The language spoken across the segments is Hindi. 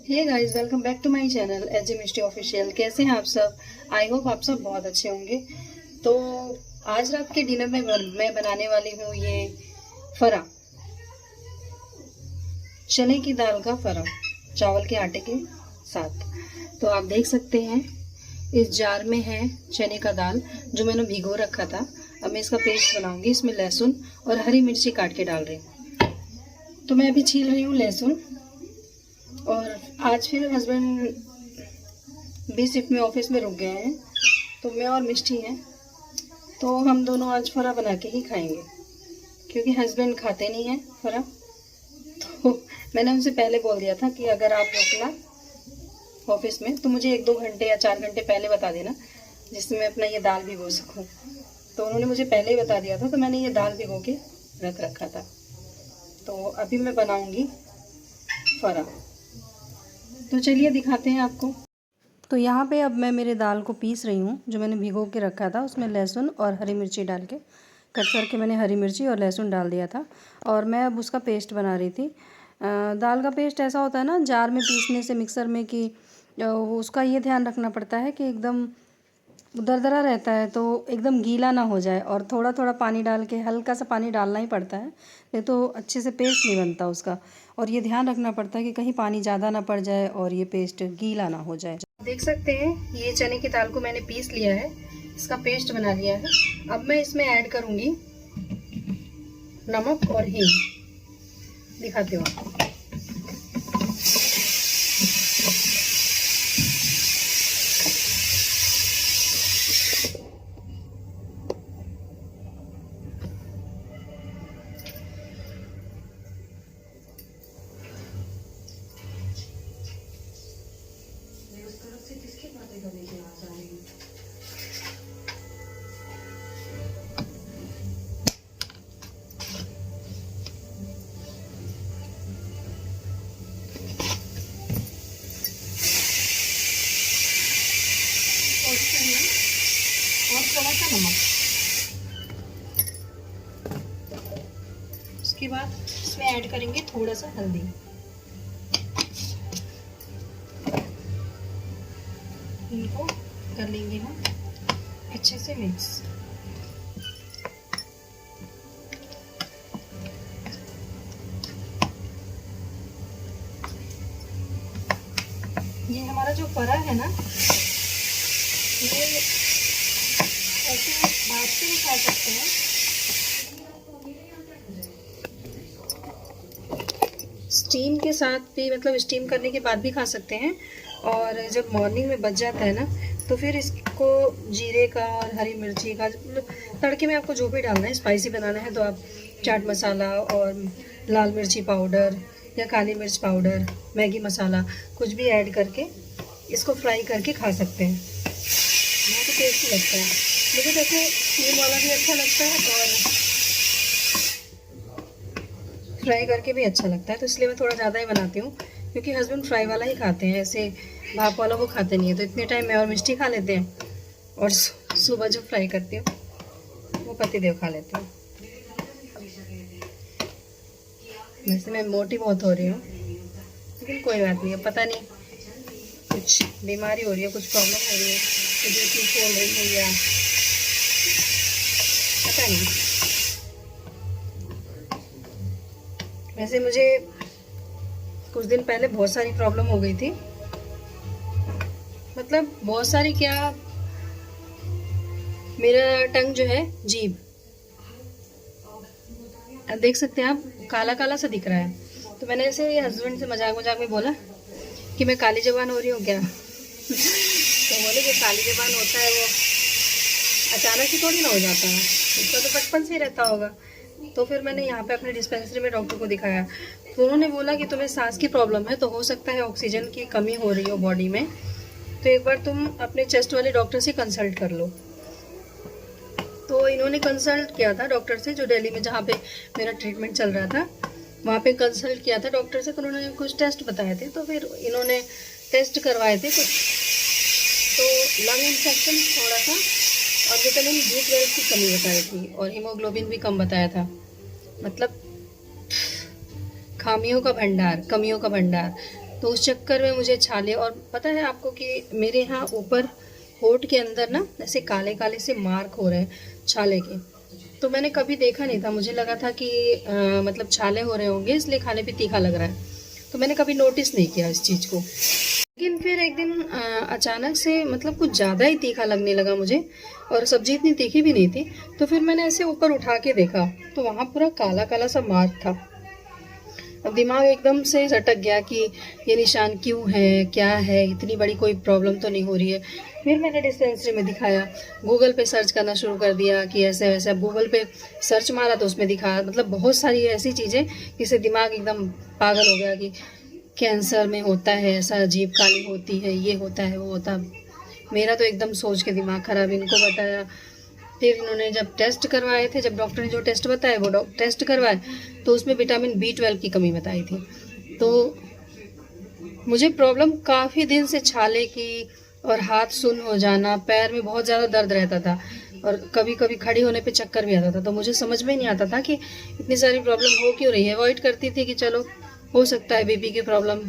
Hey guys, welcome back to my channel as a Misty official. कैसे हैं आप सब? आई होप आप सब बहुत अच्छे होंगे। तो आज रात के डिनर में मैं बनाने वाली हूँ ये फरा, चने की दाल का फरा, चावल के आटे के साथ। तो आप देख सकते हैं इस जार में है चने का दाल जो मैंने भिगो रखा था। अब मैं इसका पेस्ट बनाऊंगी। इसमें लहसुन और हरी मिर्ची काट के डाल रही हूँ। तो मैं अभी छील रही हूँ लहसुन। और आज फिर हस्बैंड बी शिफ्ट में ऑफिस में रुक गए हैं, तो मैं और मिष्टी हैं, तो हम दोनों आज फरा बना के ही खाएंगे क्योंकि हस्बैंड खाते नहीं हैं फरा। तो मैंने उनसे पहले बोल दिया था कि अगर आप रुकना ऑफिस में तो मुझे 1-2 घंटे या 4 घंटे पहले बता देना, जिससे मैं अपना ये दाल भिगो सकूँ। तो उन्होंने मुझे पहले ही बता दिया था, तो मैंने ये दाल भिगो के रख रखा था। तो अभी मैं बनाऊँगी फरा। तो चलिए दिखाते हैं आपको। तो यहाँ पे अब मैं मेरे दाल को पीस रही हूँ जो मैंने भिगो के रखा था। उसमें लहसुन और हरी मिर्ची डाल के कट करके मैंने हरी मिर्ची और लहसुन डाल दिया था और मैं अब उसका पेस्ट बना रही थी। दाल का पेस्ट ऐसा होता है ना जार में पीसने से मिक्सर में कि उसका ये ध्यान रखना पड़ता है कि एकदम दरदरा रहता है, तो एकदम गीला ना हो जाए और थोड़ा थोड़ा पानी डाल के, हल्का सा पानी डालना ही पड़ता है, नहीं तो अच्छे से पेस्ट नहीं बनता उसका। और ये ध्यान रखना पड़ता है कि कहीं पानी ज़्यादा ना पड़ जाए और ये पेस्ट गीला ना हो जाए। देख सकते हैं ये चने की दाल को मैंने पीस लिया है, इसका पेस्ट बना लिया है। अब मैं इसमें ऐड करूँगी नमक और हींग। दिखाती हूँ आपको। और थोड़ा सा नमक। उसके बाद इसमें ऐड करेंगे थोड़ा सा हल्दी। इनको कर लेंगे हम अच्छे से मिक्स। ये हमारा जो फरा है ना, ये ऐसे भाप से भी खा सकते हैं, स्टीम के साथ भी, मतलब स्टीम करने के बाद भी खा सकते हैं। और जब मॉर्निंग में बच जाता है ना, तो फिर इसको जीरे का और हरी मिर्ची का, तड़के में आपको जो भी डालना है, स्पाइसी बनाना है तो आप चाट मसाला और लाल मिर्ची पाउडर या काली मिर्च पाउडर, मैगी मसाला, कुछ भी ऐड करके इसको फ्राई करके खा सकते हैं। बहुत ही टेस्टी लगता है। मुझे वैसे स्टीम वाला भी अच्छा लगता है और फ्राई करके भी अच्छा लगता है, तो इसलिए मैं थोड़ा ज़्यादा ही बनाती हूँ क्योंकि हस्बैंड फ्राई वाला ही खाते हैं, ऐसे भाप वाला वो खाते नहीं है। तो इतने टाइम मैं और मिष्टी खा लेते हैं और सुबह जो फ्राई करती हूँ वो पतिदेव खा लेते हैं। वैसे मैं मोटी बहुत हो रही हूँ, लेकिन कोई बात नहीं है। पता नहीं कुछ बीमारी हो रही है, कुछ प्रॉब्लम हो रही है, कुछ बोल रही है या पता नहीं। वैसे मुझे कुछ दिन पहले बहुत सारी प्रॉब्लम हो गई थी, मतलब बहुत सारी क्या, मेरा टंग जो है, जीभ, अब देख सकते हैं आप, काला काला सा दिख रहा है। तो मैंने ऐसे हस्बैंड से मजाक मजाक में बोला कि मैं काली जबान हो रही हूँ क्या? तो बोले कि काली जबान होता है वो अचानक ही थोड़ी ना हो जाता है, उसका तो बचपन से ही रहता होगा। तो फिर मैंने यहाँ पे अपने डिस्पेंसरी में डॉक्टर को दिखाया, तो उन्होंने बोला कि तुम्हें सांस की प्रॉब्लम है, तो हो सकता है ऑक्सीजन की कमी हो रही हो बॉडी में, तो एक बार तुम अपने चेस्ट वाले डॉक्टर से कंसल्ट कर लो। तो इन्होंने कंसल्ट किया था डॉक्टर से, जो दिल्ली में जहाँ पे मेरा ट्रीटमेंट चल रहा था, वहाँ पे कंसल्ट किया था डॉक्टर से। तो उन्होंने कुछ टेस्ट बताए थे, तो फिर इन्होंने टेस्ट करवाए थे कुछ, तो लंग इन्फेक्शन थोड़ा सा और विटामिन B12 की कमी बताई थी और हीमोग्लोबिन भी कम बताया था। मतलब खामियों का भंडार, कमियों का भंडार। तो उस चक्कर में मुझे छाले, और पता है आपको कि मेरे यहाँ ऊपर होठ के अंदर ना ऐसे काले काले से मार्क हो रहे हैं छाले के। तो मैंने कभी देखा नहीं था, मुझे लगा था कि मतलब छाले हो रहे होंगे इसलिए खाने पे तीखा लग रहा है, तो मैंने कभी नोटिस नहीं किया इस चीज़ को। लेकिन फिर एक दिन अचानक से मतलब कुछ ज़्यादा ही तीखा लगने लगा मुझे, और सब्जी इतनी तीखी भी नहीं थी। तो फिर मैंने ऐसे ऊपर उठा के देखा तो वहाँ पूरा काला काला सा मार्क था। अब दिमाग एकदम से सटक गया कि ये निशान क्यों है, क्या है, इतनी बड़ी कोई प्रॉब्लम तो नहीं हो रही है। फिर मैंने डिस्पेंसरी में दिखाया, गूगल पे सर्च करना शुरू कर दिया कि ऐसे वैसे। गूगल पे सर्च मारा तो उसमें दिखा, मतलब बहुत सारी ऐसी चीज़ें जिससे दिमाग एकदम पागल हो गया कि कैंसर में होता है ऐसा, अजीब काली होती है, ये होता है, वो होता है। मेरा तो एकदम सोच के दिमाग ख़राब। इनको बताया, फिर इन्होंने जब टेस्ट करवाए थे, जब डॉक्टर ने जो टेस्ट बताए वो टेस्ट करवाए, तो उसमें विटामिन B12 की कमी बताई थी। तो मुझे प्रॉब्लम काफ़ी दिन से छाले की, और हाथ सुन्न हो जाना, पैर में बहुत ज़्यादा दर्द रहता था, और कभी कभी खड़ी होने पे चक्कर भी आता था। तो मुझे समझ में नहीं आता था कि इतनी सारी प्रॉब्लम हो क्यों रही है। अवॉइड करती थी कि चलो हो सकता है बीपी की प्रॉब्लम,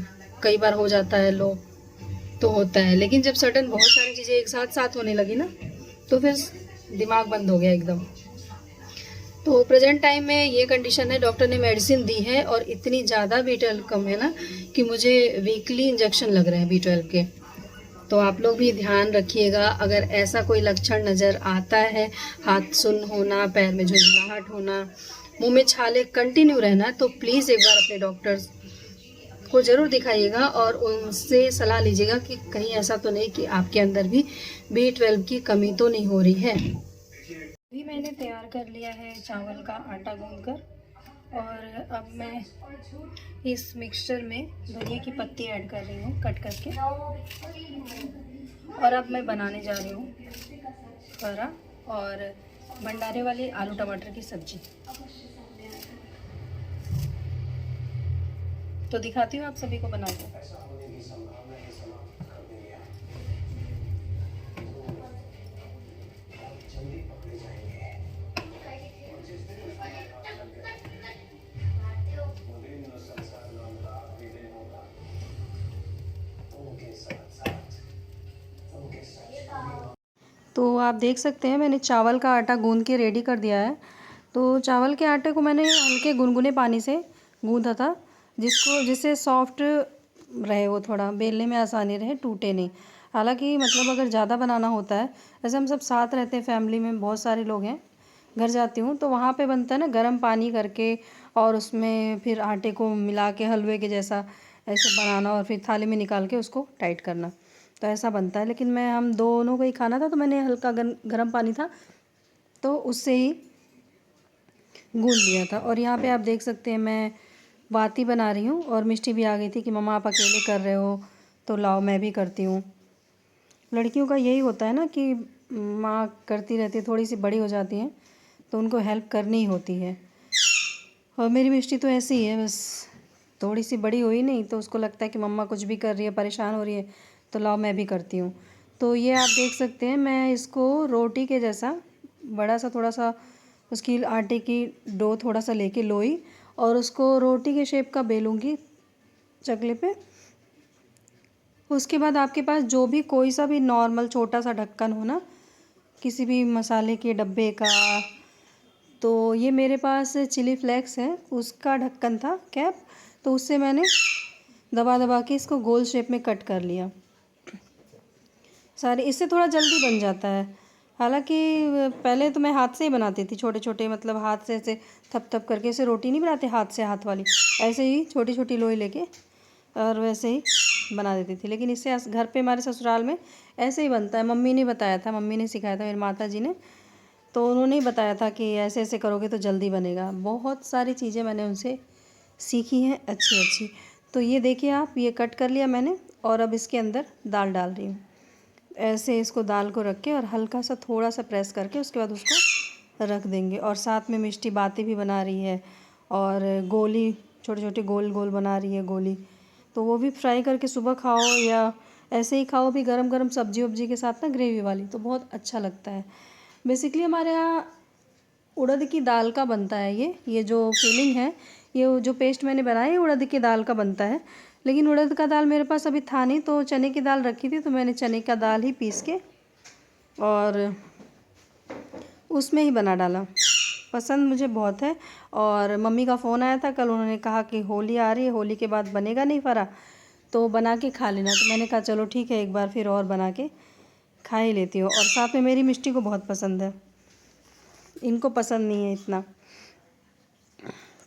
कई बार हो जाता है, लो तो होता है। लेकिन जब सडन बहुत सारी चीज़ें एक साथ साथ होने लगी ना, तो फिर दिमाग बंद हो गया एकदम। तो प्रेजेंट टाइम में ये कंडीशन है, डॉक्टर ने मेडिसिन दी है, और इतनी ज़्यादा B12 कम है ना कि मुझे वीकली इंजेक्शन लग रहे हैं B12 के। तो आप लोग भी ध्यान रखिएगा, अगर ऐसा कोई लक्षण नज़र आता है, हाथ सुन्न होना, पैर में झुंझुनाहट होना, मुंह में छाले कंटिन्यू रहना, तो प्लीज़ एक बार अपने डॉक्टर को ज़रूर दिखाइएगा और उनसे सलाह लीजिएगा कि कहीं ऐसा तो नहीं कि आपके अंदर भी B12 की कमी तो नहीं हो रही है। अभी मैंने तैयार कर लिया है चावल का आटा गूंथकर, और अब मैं इस मिक्सचर में धनिया की पत्ती ऐड कर रही हूँ कट करके, और अब मैं बनाने जा रही हूँ परा और भंडारे वाली आलू टमाटर की सब्जी। तो दिखाती हूँ आप सभी को बना के। तो आप देख सकते हैं मैंने चावल का आटा गूंद के रेडी कर दिया है। तो चावल के आटे को मैंने हल्के गुनगुने पानी से गूंदा था, जिससे सॉफ्ट रहे, वो थोड़ा बेलने में आसानी रहे, टूटे नहीं। हालांकि मतलब अगर ज़्यादा बनाना होता है, जैसे हम सब साथ रहते हैं, फैमिली में बहुत सारे लोग हैं, घर जाती हूँ तो वहाँ पे बनता है ना गर्म पानी करके, और उसमें फिर आटे को मिला के हलवे के जैसा ऐसे बनाना, और फिर थाली में निकाल के उसको टाइट करना, तो ऐसा बनता है। लेकिन हम दोनों को ही खाना था, तो मैंने हल्का गर्म पानी था तो उससे ही गूंद लिया था। और यहाँ पे आप देख सकते हैं मैं बाती बना रही हूँ, और मिष्टी भी आ गई थी कि मम्मा आप अकेले कर रहे हो तो लाओ मैं भी करती हूँ। लड़कियों का यही होता है ना कि माँ करती रहती है, थोड़ी सी बड़ी हो जाती हैं तो उनको हेल्प करनी ही होती है। और मेरी मिष्टी तो ऐसी ही है, बस थोड़ी सी बड़ी हुई नहीं तो उसको लगता है कि मम्मा कुछ भी कर रही है, परेशान हो रही है, तो लाओ मैं भी करती हूँ। तो ये आप देख सकते हैं मैं इसको रोटी के जैसा बड़ा सा, थोड़ा सा उसकी आटे की डो थोड़ा सा लेके लोई, और उसको रोटी के शेप का बेलूँगी चकले पे। उसके बाद आपके पास जो भी कोई सा भी नॉर्मल छोटा सा ढक्कन हो ना, किसी भी मसाले के डब्बे का, तो ये मेरे पास चिली फ्लेक्स है, उसका ढक्कन था कैप, तो उससे मैंने दबा दबा के इसको गोल शेप में कट कर लिया सारे। इससे थोड़ा जल्दी बन जाता है। हालांकि पहले तो मैं हाथ से ही बनाती थी, छोटे छोटे, मतलब हाथ से ऐसे थप थप करके, ऐसे रोटी नहीं बनाते हाथ से, हाथ वाली, ऐसे ही छोटी छोटी लोई लेके और वैसे ही बना देती थी। लेकिन इससे घर पे हमारे ससुराल में ऐसे ही बनता है। मम्मी ने बताया था, मम्मी ने सिखाया था, मेरी माता जी ने, तो उन्होंने ही बताया था कि ऐसे ऐसे करोगे तो जल्दी बनेगा। बहुत सारी चीज़ें मैंने उनसे सीखी हैं अच्छी अच्छी। तो ये देखिए आप, ये कट कर लिया मैंने, और अब इसके अंदर दाल डाल रही हूँ। ऐसे इसको दाल को रख के और हल्का सा थोड़ा सा प्रेस करके उसके बाद उसको रख देंगे। और साथ में मिष्टी बातें भी बना रही है, और गोली छोटे छोटे गोल गोल बना रही है गोली, तो वो भी फ्राई करके सुबह खाओ या ऐसे ही खाओ भी गरम गरम सब्जी वब्जी के साथ ना, ग्रेवी वाली, तो बहुत अच्छा लगता है। बेसिकली हमारे यहाँ उड़द की दाल का बनता है ये जो फीलिंग है, ये जो पेस्ट मैंने बनाया है उड़द की दाल का बनता है। लेकिन उड़द का दाल मेरे पास अभी था नहीं, तो चने की दाल रखी थी, तो मैंने चने का दाल ही पीस के और उसमें ही बना डाला। पसंद मुझे बहुत है। और मम्मी का फ़ोन आया था कल, उन्होंने कहा कि होली आ रही है, होली के बाद बनेगा नहीं फरा, तो बना के खा लेना। तो मैंने कहा चलो ठीक है, एक बार फिर और बना के खा ही लेती हूँ। और साथ में मेरी मिष्टी को बहुत पसंद है, इनको पसंद नहीं है इतना।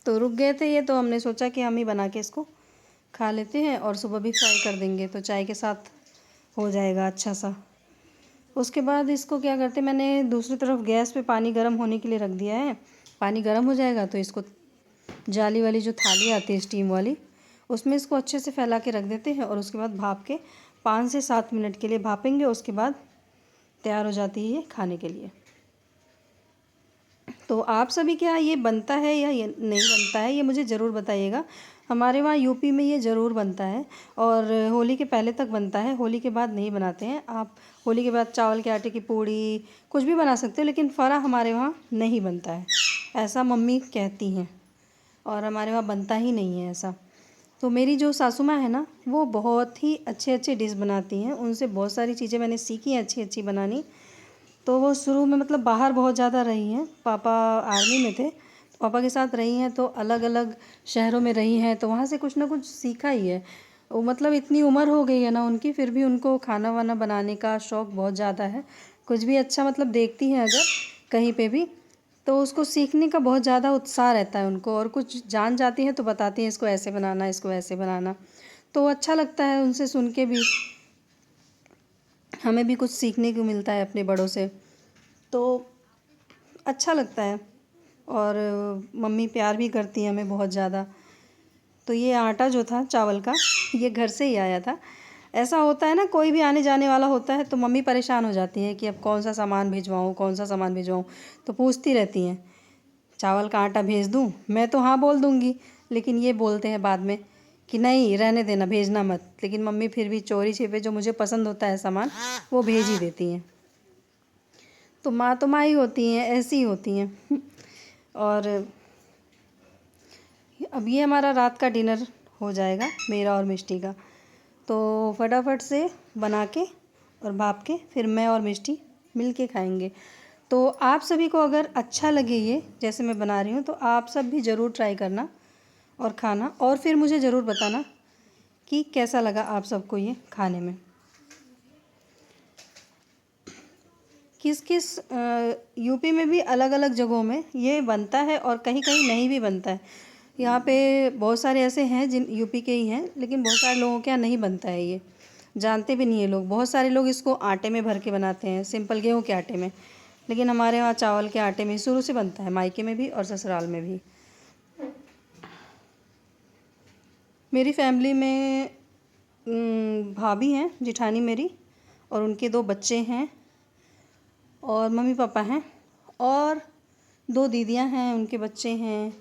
तो रुक गए थे ये, तो हमने सोचा कि हम ही बना के इसको खा लेते हैं और सुबह भी फ्राई कर देंगे, तो चाय के साथ हो जाएगा अच्छा सा। उसके बाद इसको क्या करते, मैंने दूसरी तरफ गैस पे पानी गर्म होने के लिए रख दिया है। पानी गर्म हो जाएगा तो इसको जाली वाली जो थाली आती है स्टीम वाली, उसमें इसको अच्छे से फैला के रख देते हैं और उसके बाद भाप के 5 से 7 मिनट के लिए भापेंगे। उसके बाद तैयार हो जाती है ये खाने के लिए। तो आप सभी के यहाँ ये बनता है या ये नहीं बनता है, ये मुझे ज़रूर बताइएगा। हमारे वहाँ यूपी में ये ज़रूर बनता है और होली के पहले तक बनता है, होली के बाद नहीं बनाते हैं। आप होली के बाद चावल के आटे की पूड़ी कुछ भी बना सकते हो, लेकिन फरा हमारे वहाँ नहीं बनता है, ऐसा मम्मी कहती हैं। और हमारे वहाँ बनता ही नहीं है ऐसा। तो मेरी जो सासू माँ है ना, वो बहुत ही अच्छे अच्छे डिश बनाती हैं, उनसे बहुत सारी चीज़ें मैंने सीखी हैं अच्छी अच्छी बनानी। तो वो शुरू में मतलब बाहर बहुत ज़्यादा रही हैं, पापा आर्मी में थे, तो पापा के साथ रही हैं, तो अलग अलग शहरों में रही हैं, तो वहाँ से कुछ ना कुछ सीखा ही है। वो मतलब इतनी उम्र हो गई है ना उनकी, फिर भी उनको खाना वाना बनाने का शौक़ बहुत ज़्यादा है। कुछ भी अच्छा मतलब देखती हैं अगर कहीं पे भी, तो उसको सीखने का बहुत ज़्यादा उत्साह रहता है उनको। और कुछ जान जाती हैं तो बताती हैं इसको ऐसे बनाना, इसको ऐसे बनाना। तो अच्छा लगता है उनसे सुन के भी, हमें भी कुछ सीखने को मिलता है अपने बड़ों से, तो अच्छा लगता है। और मम्मी प्यार भी करती हैं हमें बहुत ज़्यादा। तो ये आटा जो था चावल का, ये घर से ही आया था। ऐसा होता है ना, कोई भी आने जाने वाला होता है तो मम्मी परेशान हो जाती हैं कि अब कौन सा सामान भिजवाऊँ, कौन सा सामान भिजवाऊँ, तो पूछती रहती हैं चावल का आटा भेज दूँ। मैं तो हाँ बोल दूँगी, लेकिन ये बोलते हैं बाद में कि नहीं रहने देना, भेजना मत। लेकिन मम्मी फिर भी चोरी छिपे जो मुझे पसंद होता है सामान, वो भेज ही देती हैं। तो माँ ही होती हैं, ऐसी ही होती हैं। और अब ये हमारा रात का डिनर हो जाएगा, मेरा और मिष्टी का। तो फटाफट से बना के और भाप के फिर मैं और मिष्टी मिल के खाएँगे। तो आप सभी को अगर अच्छा लगे ये जैसे मैं बना रही हूँ, तो आप सब भी ज़रूर ट्राई करना और खाना, और फिर मुझे ज़रूर बताना कि कैसा लगा आप सबको ये खाने में। किस किस यूपी में भी अलग अलग जगहों में ये बनता है और कहीं कहीं नहीं भी बनता है। यहाँ पे बहुत सारे ऐसे हैं जिन यूपी के ही हैं, लेकिन बहुत सारे लोगों के यहाँ नहीं बनता है, ये जानते भी नहीं है लोग। बहुत सारे लोग इसको आटे में भर के बनाते हैं, सिंपल गेहूँ के आटे में, लेकिन हमारे वहाँ चावल के आटे में शुरू से बनता है, मायके में भी और ससुराल में भी। मेरी फैमिली में भाभी हैं, जिठानी मेरी, और उनके 2 बच्चे हैं, और मम्मी पापा हैं, और 2 दीदियां हैं, उनके बच्चे हैं,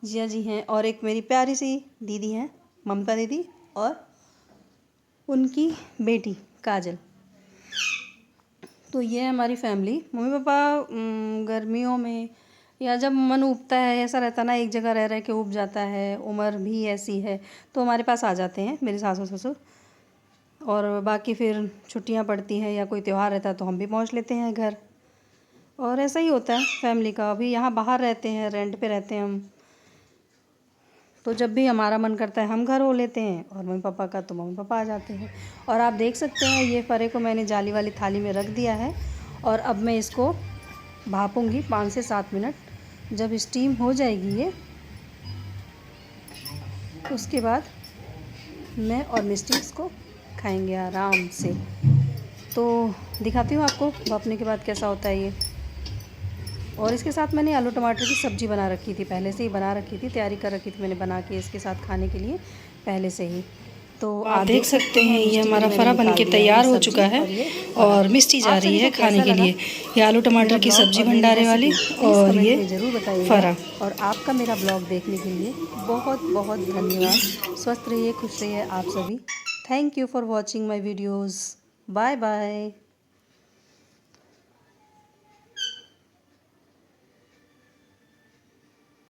जिया जी हैं, और एक मेरी प्यारी सी दीदी हैं, ममता दीदी, और उनकी बेटी काजल। तो ये है हमारी फैमिली। मम्मी पापा गर्मियों में या जब मन ऊबता है, ऐसा रहता ना एक जगह रह के ऊब जाता है, उम्र भी ऐसी है, तो हमारे पास आ जाते हैं मेरे सासू ससुर। और बाकी फिर छुट्टियां पड़ती हैं या कोई त्यौहार रहता है तो हम भी पहुंच लेते हैं घर। और ऐसा ही होता है फैमिली का। अभी यहाँ बाहर रहते हैं, रेंट पे रहते हैं हम, तो जब भी हमारा मन करता है हम घर हो लेते हैं, और मम्मी पापा का तो मम्मी पापा आ जाते हैं। और आप देख सकते हैं ये फरे को मैंने जाली वाली थाली में रख दिया है, और अब मैं इसको भापूंगी 5 से 7 मिनट। जब स्टीम हो जाएगी ये, उसके बाद मैं और मिष्टी इसको खाएंगे आराम से। तो दिखाती हूँ आपको भापने के बाद कैसा होता है ये। और इसके साथ मैंने आलू टमाटर की सब्ज़ी बना रखी थी, पहले से ही बना रखी थी, तैयारी कर रखी थी मैंने बना के इसके साथ खाने के लिए पहले से ही। तो आप देख सकते हैं ये हमारा फरा बन के तैयार हो चुका है, और मिष्टी जा रही है खाने के लिए। ये आलू टमाटर की सब्ज़ी भंडारे वाली, और ये ज़रूर बताइए फरा। और आपका मेरा ब्लॉग देखने के लिए बहुत बहुत धन्यवाद। स्वस्थ रहिए, खुश रहिए आप सभी। Thank you for watching my videos. Bye bye.